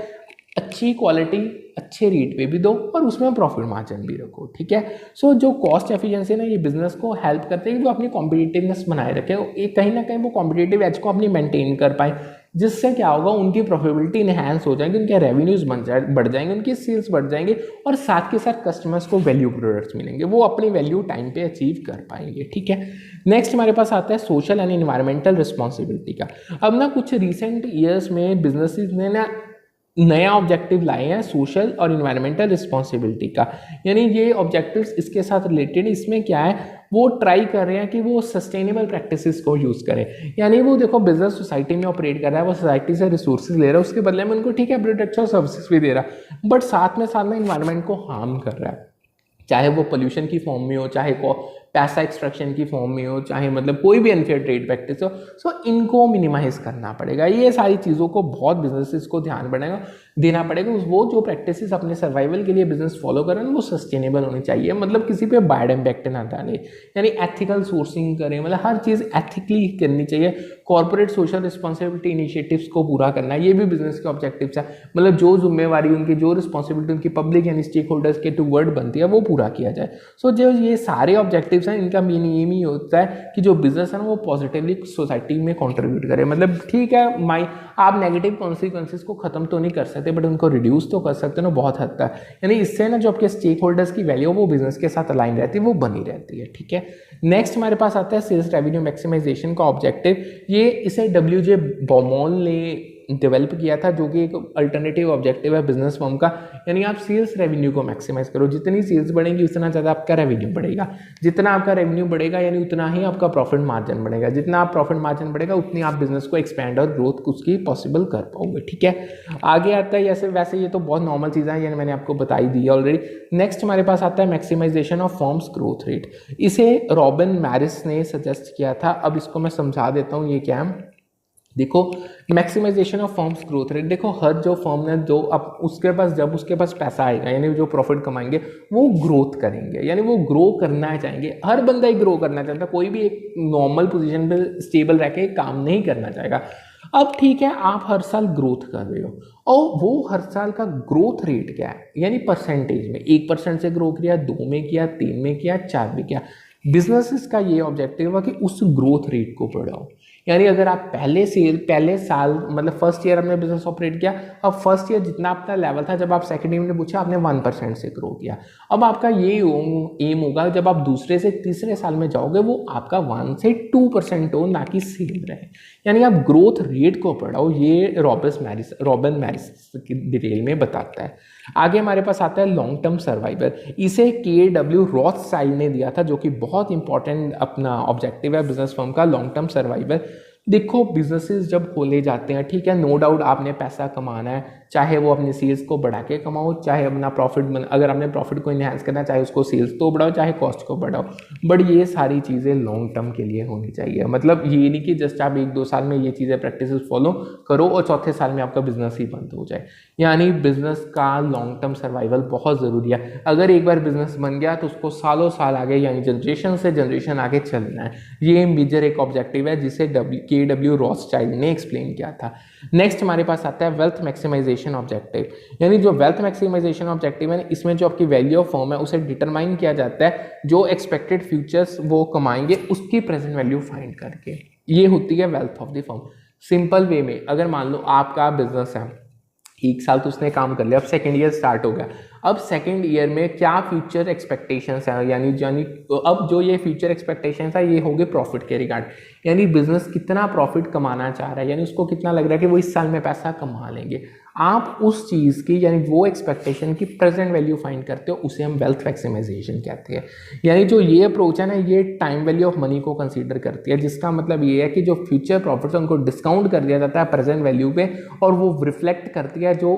अच्छी क्वालिटी अच्छे रेट पे भी दो और उसमें प्रॉफिट मार्जिन भी रखो, ठीक है। सो जो कॉस्ट एफिशिएंसी ना, ये बिजनेस को हेल्प करते हैं कि वो अपनी कॉम्पिटिटिवनेस बनाए रखे, एक कहीं ना कहीं वो कॉम्पिटिटिव एज को अपनी मेंटेन कर पाए, जिससे क्या होगा, उनकी प्रॉफिटेबिलिटी इनहेंस हो जाएंगे, उनके रेवेन्यूज बढ़ जाएंगे, उनकी सेल्स बढ़ जाएंगे, और साथ के साथ कस्टमर्स को वैल्यू प्रोडक्ट्स मिलेंगे, वो अपनी वैल्यू टाइम पे अचीव कर पाएंगे, ठीक है। नेक्स्ट हमारे पास आता है सोशल एंड एनवायरमेंटल रिस्पॉन्सिबिलिटी का। अब ना कुछ रिसेंट ईयर्स में बिजनेसेस ने ना नया ऑब्जेक्टिव लाए हैं सोशल और इन्वायरमेंटल रिस्पॉन्सिबिलिटी का, यानी ये ऑब्जेक्टिव्स इसके साथ रिलेटेड। इसमें क्या है, वो ट्राई कर रहे हैं कि वो सस्टेनेबल प्रैक्टिसेस को यूज़ करें, यानी वो देखो बिजनेस सोसाइटी में ऑपरेट कर रहा है, वो सोसाइटी से रिसोर्सेज ले रहा है, उसके बदले में उनको ठीक है प्रोडक्ट्स और सर्विसेज भी दे रहा है, बट साथ में इन्वायरमेंट को हार्म कर रहा है, चाहे वो पोल्यूशन की फॉर्म में हो, चाहे पैसा एक्सट्रैक्शन की फॉर्म में हो, चाहे मतलब कोई भी अनफेयर ट्रेड प्रैक्टिस हो। सो इनको मिनिमाइज करना पड़ेगा। ये सारी चीज़ों को बहुत बिजनेसेस को ध्यान देना पड़ेगा। वो जो प्रैक्टिसेस अपने सर्वाइवल के लिए बिजनेस फॉलो कर रहे हैं वो सस्टेनेबल होनी चाहिए, मतलब किसी पे बैड इम्पैक्ट ना डाले, यानी एथिकल सोर्सिंग करें, मतलब हर चीज़ एथिकली करनी चाहिए। कॉर्पोरेट सोशल रिस्पॉन्सिबिलिटी इनिशिएटिव्स को पूरा करना, ये भी बिजनेस के ऑब्जेक्टिव्स है, मतलब जो जिम्मेवारी उनकी, जो रिस्पॉन्सिबिलिटी उनकी पब्लिक यानी स्टेक होल्डर्स के टुवर्ड बनती है वो पूरा किया जाए। सो जो ये सारे ऑब्जेक्टिव्स हैं, इनका मेन एम ही होता है कि जो बिजनेस है ना वो पॉजिटिवली सोसाइटी में कंट्रीब्यूट करे। मतलब ठीक है, आप नेगेटिव कॉन्सिक्वेंसेस को खत्म तो नहीं कर सकते, बट उनको रिड्यूस तो कर सकते हो ना बहुत हद तक, यानी इससे ना जो आपके स्टेक होल्डर्स की वैल्यू वो बिजनेस के साथ अलाइन रहती है, वो बनी रहती है, ठीक है। नेक्स्ट हमारे पास आता है सेल्स रेवेन्यू मैक्सिमाइजेशन का ऑब्जेक्टिव। ये इसे WJ बॉमॉल ने डेवलप किया था, जो कि एक अल्टरनेटिव ऑब्जेक्टिव है बिजनेस फर्म का, यानी आप सेल्स रेवेन्यू को मैक्सिमाइज करो। जितनी सेल्स बढ़ेंगी उतना ज़्यादा आपका रेवेन्यू बढ़ेगा, जितना आपका रेवेन्यू बढ़ेगा यानी उतना ही आपका प्रॉफिट मार्जिन बढ़ेगा, जितना आप प्रॉफिट मार्जिन बढ़ेगा उतनी आप बिजनेस को एक्सपेंड और ग्रोथ उसकी पॉसिबल कर पाओगे, ठीक है। आगे आता है ऐसे वैसे ये तो बहुत नॉर्मल चीज़ें हैं, यानी मैंने आपको बताई दी है ऑलरेडी। नेक्स्ट हमारे पास आता है maximization of firms growth rate. इसे रॉबिन मैरिस ने सजेस्ट किया था। अब इसको मैं समझा देता हूँ ये क्या है। देखो maximization of firms growth rate, देखो हर जो फर्म ने जो अब जब उसके पास पैसा आएगा, यानी जो प्रॉफिट कमाएंगे वो ग्रोथ करेंगे, यानी वो ग्रो करना चाहेंगे। हर बंदा ही ग्रो करना चाहता है, कोई भी एक नॉर्मल पोजीशन पे स्टेबल रह के काम नहीं करना चाहेगा। अब ठीक है, आप हर साल ग्रोथ कर रहे हो और वो हर साल का ग्रोथ रेट क्या है, यानी परसेंटेज में 1% से ग्रो किया, 2 में किया, 3 में किया, 4 में किया। बिजनेसेस का ये ऑब्जेक्टिव है कि उस ग्रोथ रेट को बढ़ाओ, यानी अगर आप पहले साल मतलब फर्स्ट ईयर हमने बिजनेस ऑपरेट किया, अब फर्स्ट ईयर जितना आपका लेवल था, जब आप सेकंड ईयर में पूछा आपने 1% से ग्रो किया, अब आपका ये एम होगा जब आप दूसरे से तीसरे साल में जाओगे वो आपका 1 से 2% हो, ना कि सेम रहे, यानी आप ग्रोथ रेट को बढ़ाओ। ये रॉबिन मैरिस की डिटेल में बताता है। आगे हमारे पास आता है लॉन्ग टर्म सर्वाइवल। इसे KW रॉथस्चाइल्ड ने दिया था, जो कि बहुत इंपॉर्टेंट अपना ऑब्जेक्टिव है बिजनेस फर्म का, लॉन्ग टर्म सर्वाइवल। देखो बिजनेसेस जब खोले जाते हैं, ठीक है, नो डाउट आपने पैसा कमाना है, चाहे वो अपनी सेल्स को बढ़ा के कमाओ, चाहे अपना अगर आपने प्रॉफिट को इन्हांस करना है, चाहे उसको सेल्स तो बढ़ाओ, चाहे कॉस्ट को बढ़ाओ, बट ये सारी चीज़ें लॉन्ग टर्म के लिए होनी चाहिए। मतलब ये नहीं कि जस्ट आप 1-2 साल में ये चीज़ें प्रैक्टिस फॉलो करो और चौथे साल में आपका बिजनेस ही बंद हो जाए, यानी बिजनेस का लॉन्ग टर्म सर्वाइवल बहुत ज़रूरी है। अगर एक बार बिजनेस बन गया तो उसको सालों साल आगे यानी जनरेशन से जनरेशन आगे चलना है। ये मेजर एक ऑब्जेक्टिव है जिसे KW रॉथस्चाइल्ड ने एक्सप्लेन किया था। नेक्स्ट हमारे पास आता है वेल्थ मैक्सिमाइजेशन मैक्सिमाइजेशन ऑब्जेक्टिव, यानी जो वेल्थ मैक्सिमाइजेशन ऑब्जेक्टिव है इसमें जो आपकी वैल्यू ऑफ फर्म है उसे डिटरमाइन किया जाता है जो एक्सपेक्टेड फ्यूचर्स वो कमाएंगे उसकी प्रेजेंट वैल्यू फाइंड करके, ये होती है wealth of the firm. Simple way में अगर मान लो आपका बिजनेस है, एक साल तो उसने काम कर लिया, अब सेकेंड ईयर स्टार्ट हो गया, अब सेकेंड ईयर में क्या फ्यूचर एक्सपेक्टेशंस है, यानी अब जो ये फ्यूचर एक्सपेक्टेशंस है ये होंगे प्रॉफिट के रिगार्ड, यानी बिजनेस कितना प्रॉफिट कमाना चाह रहा है, यानी उसको कितना लग रहा है कि वो इस साल में पैसा कमा लेंगे। आप उस चीज़ की यानी वो एक्सपेक्टेशन की प्रेजेंट वैल्यू फाइंड करते हो, उसे हम वेल्थ मैक्सिमाइजेशन कहते हैं। यानी जो ये अप्रोच है ना ये टाइम वैल्यू ऑफ मनी को कंसीडर करती है, जिसका मतलब ये है कि जो फ्यूचर प्रॉफिट्स है उनको डिस्काउंट कर दिया जाता है प्रेजेंट वैल्यू पे और वो रिफ्लेक्ट करती है जो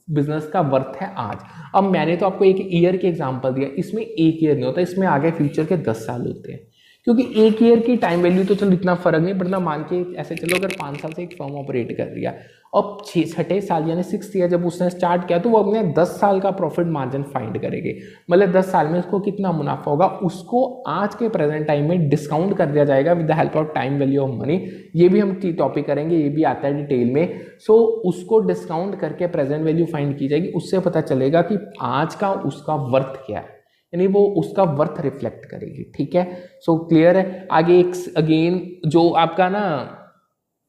बिजनेस का वर्थ है आज। अब मैंने तो आपको एक ईयर की एग्जांपल दिया, इसमें एक ईयर नहीं होता, इसमें आगे फ्यूचर के 10 साल होते हैं, क्योंकि एक ईयर की टाइम वैल्यू तो चलो इतना फर्क नहीं पड़ता। मान के ऐसे चलो अगर 5 साल से एक फर्म ऑपरेट कर रही है और 6 साल यानी 6th ईयर जब उसने स्टार्ट किया तो वो अपने 10 साल का प्रॉफिट मार्जिन फाइंड करेगी, मतलब 10 साल में उसको कितना मुनाफा होगा उसको आज के प्रेजेंट टाइम में डिस्काउंट कर दिया जाएगा with the help of time value of money. ये भी हम टॉपिक करेंगे, ये भी आता है डिटेल में। सो उसको डिस्काउंट करके प्रेजेंट वैल्यू फाइंड की जाएगी, उससे पता चलेगा कि आज का उसका वर्थ क्या है, यानी वो उसका वर्थ रिफ्लेक्ट करेगी। ठीक है, सो क्लियर है। आगे एक अगेन जो आपका ना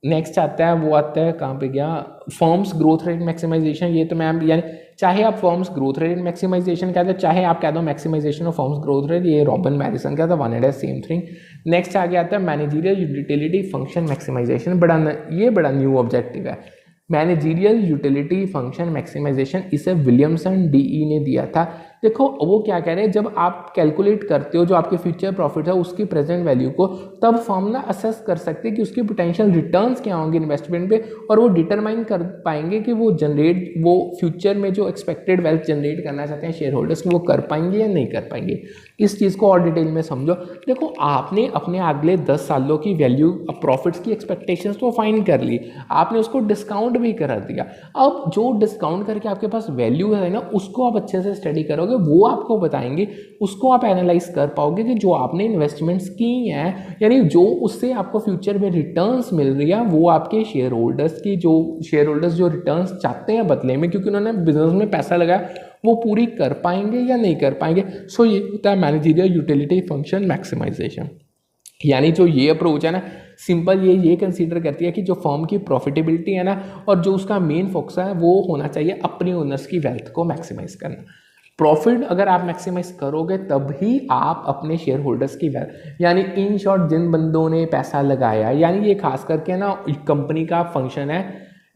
नेक्स्ट आता है वो आता है कहाँ पे गया, फर्म्स ग्रोथ रेट मैक्सिमाइजेशन। ये तो मैम यानी चाहे आप फर्म्स ग्रोथ रेट मैक्सिमाइजेशन कहते हो चाहे आप कह दो maximization of firms growth rate, ये रॉबिन मैरिसन का था, one and same thing. Next आगे आता है मैनेजरियल यूटिलिटी फंक्शन मैक्सिमाइजेशन, ये बड़ा न्यू ऑब्जेक्टिव है। मैनेजरियल यूटिलिटी फंक्शन मैक्सिमाइजेशन इसे विलियमसन डीई ने दिया था। देखो वो क्या कह रहे हैं, जब आप कैलकुलेट करते हो जो आपके फ्यूचर प्रॉफिट है उसकी प्रेजेंट वैल्यू को, तब फर्म ना असेस कर सकते हैं कि उसके पोटेंशियल रिटर्न्स क्या होंगे इन्वेस्टमेंट पे, और वो डिटरमाइन कर पाएंगे कि वो फ्यूचर में जो एक्सपेक्टेड वेल्थ जनरेट करना चाहते हैं शेयर होल्डर्स वो कर पाएंगे या नहीं कर पाएंगे। इस चीज़ को और डिटेल में समझो। देखो आपने अपने अगले 10 सालों की वैल्यू प्रॉफिट्स की एक्सपेक्टेशंस तो फाइंड कर ली, आपने उसको डिस्काउंट भी करा दिया। अब जो डिस्काउंट करके आपके पास वैल्यू है ना उसको आप अच्छे से स्टडी करोगे, वो आपको बताएंगे, उसको आप एनालाइज कर पाओगे कि जो आपने इन्वेस्टमेंट्स की हैं यानी जो उससे आपको फ्यूचर में रिटर्न्स मिल रही है वो आपके शेयर होल्डर्स जो रिटर्न्स चाहते हैं बदले में, क्योंकि उन्होंने बिजनेस में पैसा लगाया, वो पूरी कर पाएंगे या नहीं कर पाएंगे। सो ये होता है मैनेजरियल यूटिलिटी फंक्शन मैक्सिमाइजेशन। यानी जो ये अप्रोच है ना सिंपल ये कंसीडर करती है कि जो फर्म की प्रॉफिटेबिलिटी है ना और जो उसका मेन फोकस है वो होना चाहिए अपने ओनर्स की वेल्थ को मैक्सिमाइज करना। प्रॉफिट अगर आप मैक्सिमाइज करोगे तब ही आप अपने शेयर होल्डर्स की वेल्थ, यानी इन शॉर्ट जिन बंदों ने पैसा लगाया, यानी ये खास करके ना कंपनी का फंक्शन है,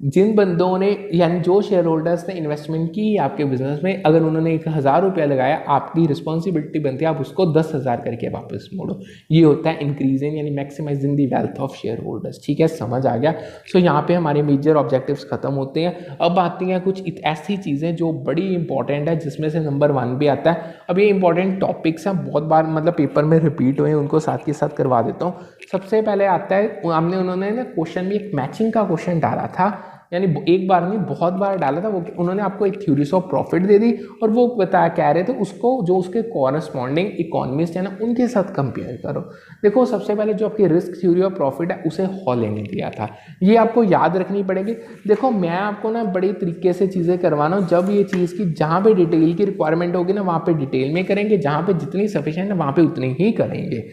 जिन बंदों ने यानी जो शेयर होल्डर्स ने इन्वेस्टमेंट की आपके बिजनेस में, अगर उन्होंने 1000 रुपया लगाया आपकी रिस्पॉन्सिबिलिटी बनती है आप उसको 10,000 करके वापस मोड़ो। ये होता है इंक्रीजिंग यानी maximizing the wealth of shareholders. ठीक है, समझ आ गया। सो यहाँ पे हमारे मेजर ऑब्जेक्टिव्स खत्म होते हैं। अब आती हैं कुछ ऐसी चीज़ें जो बड़ी इंपॉर्टेंट है, जिसमें से नंबर 1 भी आता है। अब ये इंपॉर्टेंट टॉपिक्स हैं, बहुत बार मतलब पेपर में रिपीट हुए, उनको साथ के साथ करवा देता हूँ। सबसे पहले आता है उन्होंने ना क्वेश्चन में एक मैचिंग का क्वेश्चन डाला था, यानी एक बार नहीं बहुत बार डाला था। वो उन्होंने आपको एक थ्योरीज ऑफ प्रॉफिट दे दी और वो कह रहे थे उसको जो उसके कॉरस्पॉन्डिंग इकोनॉमिस्ट है ना उनके साथ कंपेयर करो। देखो सबसे पहले जो आपकी रिस्क थ्योरी ऑफ प्रॉफिट है उसे हॉले ने दिया था, ये आपको याद रखनी पड़ेगी। देखो मैं आपको ना बड़ी तरीके से चीज़ें करवाना हूँ, जब ये चीज़ की जहाँ पे डिटेल की रिक्वायरमेंट होगी ना वहाँ पे डिटेल में करेंगे, जहाँ पे जितनी सफिशिएंट है वहाँ पे उतनी ही करेंगे।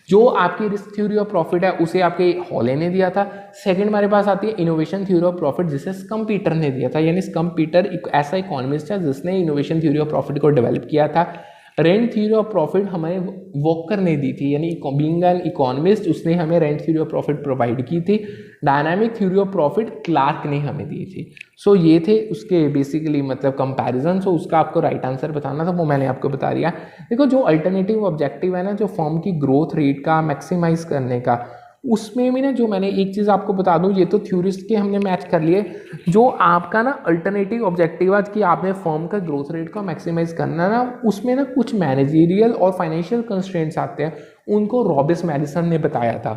जो आपकी रिस्क थ्योरी ऑफ प्रॉफिट है उसे आपके हॉले ने दिया था। सेकंड हमारे पास आती है इनोवेशन थ्योरी ऑफ प्रॉफिट, जिसे स्कम्पीटर ने दिया था, यानी स्कम्पीटर एक ऐसा इकोनॉमिस्ट है जिसने इनोवेशन थ्योरी ऑफ प्रॉफिट को डेवलप किया था। रेंट थ्योरी ऑफ प्रॉफिट हमें वॉकर ने दी थी, यानी बीइंग एन इकोनॉमिस्ट उसने हमें rent theory of profit provide की थी। Dynamic theory of profit Clark ने हमें दी थी। सो ये थे उसके बेसिकली मतलब कंपैरिजन। सो उसका आपको राइट आंसर बताना था, वो मैंने आपको बता दिया। देखो जो अल्टरनेटिव ऑब्जेक्टिव है ना, जो फर्म की ग्रोथ रेट का मैक्सिमाइज करने का, उसमें भी ना जो मैंने एक चीज़ आपको बता दूं, ये तो थ्योरिस्ट के हमने मैच कर लिए। जो आपका ना अल्टरनेटिव ऑब्जेक्टिव है कि आपने फर्म का ग्रोथ रेट का मैक्सिमाइज करना ना, उसमें ना कुछ मैनेजरियल और फाइनेंशियल कंस्ट्रेंट्स आते हैं, उनको रॉबिन मैरिसन ने बताया था।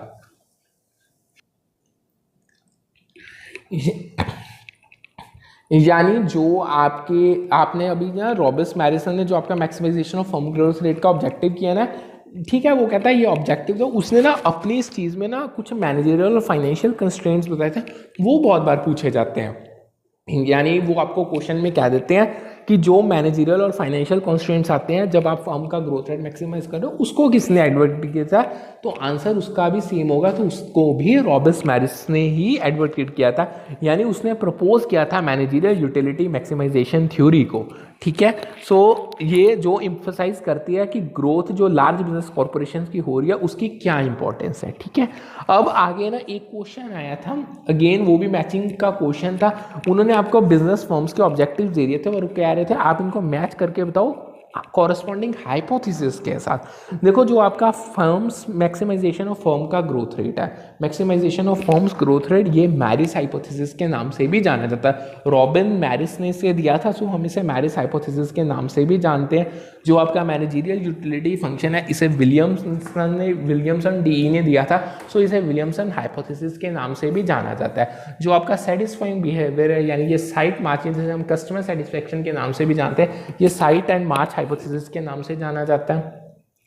यानी जो आपने अभी ना रॉबिन मैरिसन ने जो आपका maximization of firm growth rate का ऑब्जेक्टिव किया ना, ठीक है, वो कहता है ये ऑब्जेक्टिव, तो उसने ना अपनी इस चीज़ में ना कुछ मैनेजरियल और फाइनेंशियल कंस्ट्रेंट्स बताए थे, वो बहुत बार पूछे जाते हैं। यानी वो आपको क्वेश्चन में कह देते हैं कि जो मैनेजरियल और फाइनेंशियल कॉन्स्ट्रेंट्स आते हैं जब आप फर्म का ग्रोथ रेट मैक्सिमाइज कर रहे हो, उसको किसने एडवोकेट किया था, तो आंसर उसका भी सेम होगा, तो उसको भी रॉबर्ट मैरिस ने ही एडवोकेट किया था, यानी उसने प्रपोज किया था मैनेजरियल यूटिलिटी मैक्सिमाइजेशन थ्योरी को। ठीक है, सो ये जो इम्फोसाइज करती है कि ग्रोथ जो लार्ज बिजनेस कॉर्पोरेशन की हो रही है उसकी क्या इंपॉर्टेंस है। ठीक है, अब आगे ना एक क्वेश्चन आया था, अगेन वो भी मैचिंग का क्वेश्चन था। उन्होंने आपको बिजनेस फर्म्स के ऑब्जेक्टिव दे दिए थे और कह रहे थे आप इनको मैच करके बताओ कॉरस्पॉन्डिंग हाइपोथेसिस के साथ। देखो जो आपका फर्म्स मैक्सिमाइजेशन ऑफ फर्म का ग्रोथ रेट है, maximization of firms growth rate, ये मैरिस हाइपोथेसिस के नाम से भी जाना जाता है। रॉबिन मैरिस ने इसे दिया था, सो हम इसे मैरिस हाइपोथेसिस के नाम से भी जानते हैं। जो आपका मैनेजरियल यूटिलिटी फंक्शन है इसे विलियमसन डीई ने दिया था, सो इसे विलियमसन हाइपोथेसिस के नाम से भी जाना जाता है। जो आपका सेटिस्फाइंग बिहेवियर है, यानी ये साइट मार्जिन, जिसे हम कस्टमर सेटिस्फेक्शन के नाम से भी जानते हैं, ये साइट एंड मार्च हाइपोथेसिस के नाम से जाना जाता है।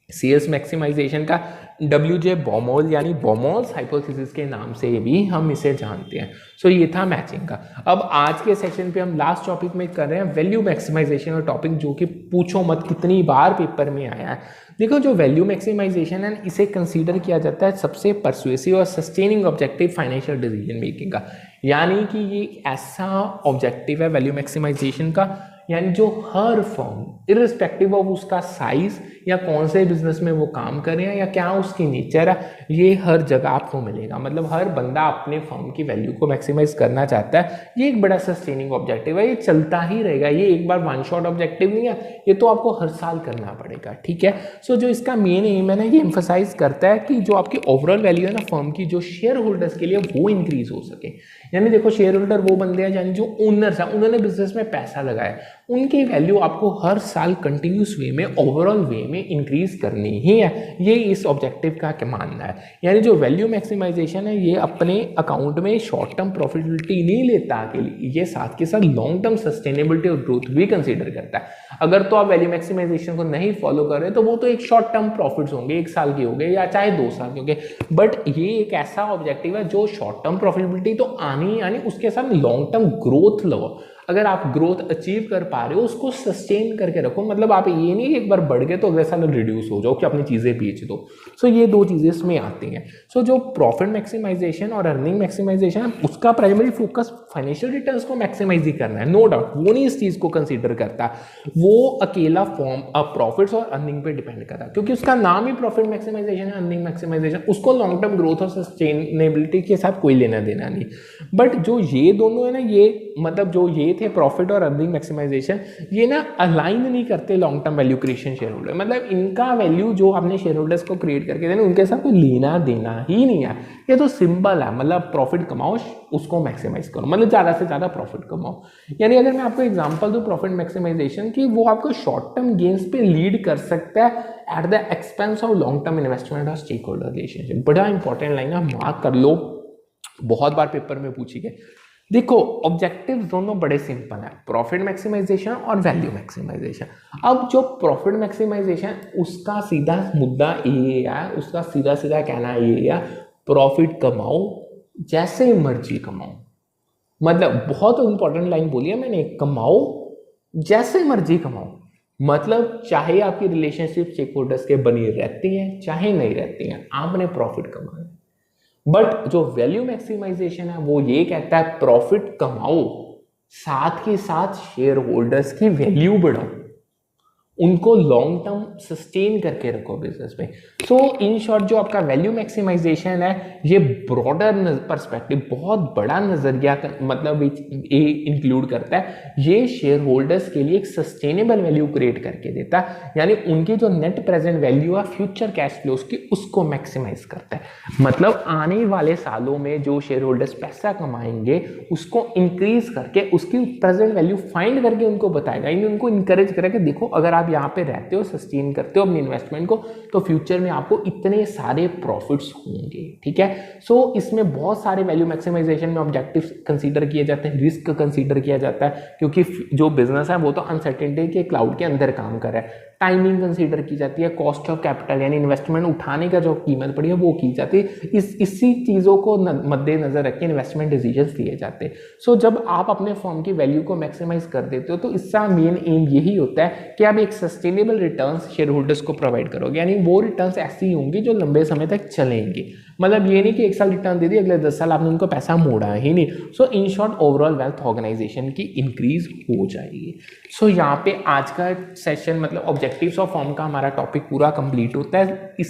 सेल्स मैक्सिमाइजेशन का WJ बॉमोल यानी बॉमोल्स हाइपोथेसिस के नाम से भी हम इसे जानते हैं। सो ये था मैचिंग का। अब आज के सेक्शन पे हम लास्ट टॉपिक में कर रहे हैं वैल्यू मैक्सिमाइजेशन और टॉपिक, जो कि पूछो मत कितनी बार पेपर में आया है। देखो जो वैल्यू मैक्सिमाइजेशन है इसे कंसीडर किया जाता है सबसे परसुएसिव और sustaining objective financial decision making का, यानी कि ये ऐसा ऑब्जेक्टिव है वैल्यू मैक्सिमाइजेशन का, यानी जो हर फर्म इररिस्पेक्टिव ऑफ उसका साइज या कौन से बिजनेस में वो काम कर रहे हैं या क्या उसकी नेचर है, ये हर जगह आपको मिलेगा। मतलब हर बंदा अपने फर्म की वैल्यू को मैक्सिमाइज करना चाहता है। ये एक बड़ा सस्टेनिंग ऑब्जेक्टिव है, ये चलता ही रहेगा, ये एक बार वन शॉट ऑब्जेक्टिव नहीं है, ये तो आपको हर साल करना पड़ेगा। ठीक है, सो जो इसका मेन एम है ना, ये एम्फसाइज करता है कि जो आपकी ओवरऑल वैल्यू है ना फर्म की, जो शेयर होल्डर्स के लिए वो इंक्रीज हो सके। यानी देखो शेयर होल्डर वो बंदे हैं यानी जो ओनर्स हैं, उन्होंने बिजनेस में पैसा लगाया, उनकी वैल्यू आपको हर साल कंटिन्यूस वे में ओवरऑल वे में इंक्रीज करनी ही है। ये इस ऑब्जेक्टिव का क्या मानना है। यानी जो वैल्यू मैक्सिमाइजेशन है ये अपने अकाउंट में शॉर्ट टर्म प्रॉफिटेबिलिटी नहीं लेता अकेले, ये साथ के साथ लॉन्ग टर्म सस्टेनेबिलिटी और ग्रोथ भी कंसीडर करता है। अगर तो आप वैल्यू मैक्सिमाइजेशन को नहीं फॉलो कर रहे तो वो तो एक शॉर्ट टर्म प्रॉफिट्स होंगे, 1 साल के होंगे या चाहे 2 साल के होंगे, बट ये एक ऐसा ऑब्जेक्टिव है जो शॉर्ट टर्म प्रॉफिटेबिलिटी तो आनी यानी उसके साथ लॉन्ग टर्म ग्रोथ लो। अगर आप ग्रोथ अचीव कर पा रहे हो उसको सस्टेन करके रखो। मतलब आप ये नहीं एक बार बढ़ गए तो अगले साल रिड्यूस हो जाओ कि अपनी चीज़ें बेच दो। सो ये दो चीज़ें इसमें आती हैं। सो जो प्रॉफिट मैक्सिमाइजेशन और अर्निंग मैक्सिमाइजेशन है उसका प्राइमरी फोकस फाइनेंशियल रिटर्न्स को मैक्सिमाइज ही करना है, नो डाउट। वो नहीं इस चीज़ को कंसिडर करता, वो अकेला फॉर्म प्रॉफिट्स और अर्निंग पे डिपेंड करता है, क्योंकि उसका नाम ही प्रॉफिट मैक्सिमाइजेशन है, अर्निंग मैक्सिमाइजेशन। उसको लॉन्ग टर्म ग्रोथ और सस्टेनेबिलिटी के साथ कोई लेना देना नहीं। बट जो ये दोनों है ना, ये मतलब जो ये थे प्रॉफिट और अर्निंग मैक्सिमाइजेशन, ये ना अलाइन नहीं करते long term value creation share holder. मतलब इनका वैल्यू जो आपने शेयर होल्डर्स को क्रिएट करके देना, उनके साथ कोई लेना देना ही नहीं है। ये तो सिंपल है, मतलब प्रॉफिट कमाओ, उसको मैक्सिमाइज करो, मतलब ज़्यादा से ज़्यादा प्रॉफिट कमाओ। यानी अगर मैं आपको एग्जांपल दूं प्रॉफिट मैक्सिमाइजेशन की, वो आपको शॉर्ट टर्म गेन्स पे लीड कर सकता है at the expense of long term investment और स्टेक होल्डर रिलेशनशिप। बड़ा इंपॉर्टेंट लाइन है, मार्क कर लो, बहुत बार पेपर में पूछी गई। देखो ऑब्जेक्टिव दोनों बड़े सिंपल है, प्रॉफिट मैक्सिमाइजेशन और वैल्यू मैक्सिमाइजेशन। अब जो प्रॉफिट मैक्सिमाइजेशन उसका सीधा मुद्दा ये है, उसका सीधा सीधा कहना ये है, प्रॉफिट कमाओ जैसे मर्जी कमाओ। मतलब बहुत इंपॉर्टेंट लाइन बोली है मैंने, कमाओ जैसे मर्जी कमाओ। मतलब चाहे आपकी रिलेशनशिप स्टेक होल्डर्स के बनी रहती है चाहे नहीं रहती है, आपने प्रॉफिट कमाना है। बट जो वैल्यू मैक्सिमाइजेशन है वो ये कहता है प्रॉफिट कमाओ, साथ ही साथ शेयर होल्डर्स की वैल्यू बढ़ाओ, उनको लॉन्ग टर्म सस्टेन करके रखो बिजनेस में। सो इन शॉर्ट जो आपका वैल्यू मैक्सिमाइजेशन है ये ब्रॉडर पर्सपेक्टिव, बहुत बड़ा नजरिया मतलब इंक्लूड करता है। ये शेयर होल्डर्स के लिए एक सस्टेनेबल वैल्यू क्रिएट करके देता है, यानी उनकी जो नेट प्रेजेंट वैल्यू है फ्यूचर कैश फ्लोज की, उसको मैक्सिमाइज करता है। मतलब आने वाले सालों में जो शेयर होल्डर्स पैसा कमाएंगे उसको इंक्रीज करके उसकी प्रेजेंट वैल्यू फाइंड करके उनको बताएगा, यानी उनको इंकरेज करेगा, देखो अगर आप आप यहाँ पे रहते हो, सस्टेन करते हो अपनी इन्वेस्टमेंट को, तो फ्यूचर में आपको इतने सारे प्रॉफिट्स होंगे, ठीक है। सो इसमें बहुत सारे वैल्यू मैक्सिमाइजेशन में ऑब्जेक्टिव्स कंसीडर किए जाते हैं, रिस्क कंसीडर किया जाता है, क्योंकि जो बिजनेस है वो तो अनसर्टेनिटी के क्लाउड के अंदर काम कर रहा है। टाइमिंग कंसीडर की जाती है, कॉस्ट ऑफ कैपिटल यानी इन्वेस्टमेंट उठाने का जो कीमत पड़ी है वो की जाती है। इसी चीज़ों को मद्देनजर रख के इन्वेस्टमेंट डिसीजंस लिए जाते हैं। सो जब आप अपने फर्म की वैल्यू को मैक्सिमाइज कर देते हो तो इसका मेन एम यही होता है कि आप एक सस्टेनेबल रिटर्न्स शेयर होल्डर्स को प्रोवाइड करोगे, यानी वो रिटर्न्स ऐसी होंगी जो लंबे समय तक चलेंगे। मतलब ये नहीं कि एक साल रिटर्न दे दी अगले 10 साल आपने उनको पैसा मोड़ा ही नहीं। So in short overall wealth organization की इंक्रीज हो जाएगी। सो यहाँ पे आज का सेशन मतलब ऑब्जेक्टिव्स ऑफ फर्म का हमारा टॉपिक पूरा कंप्लीट होता है।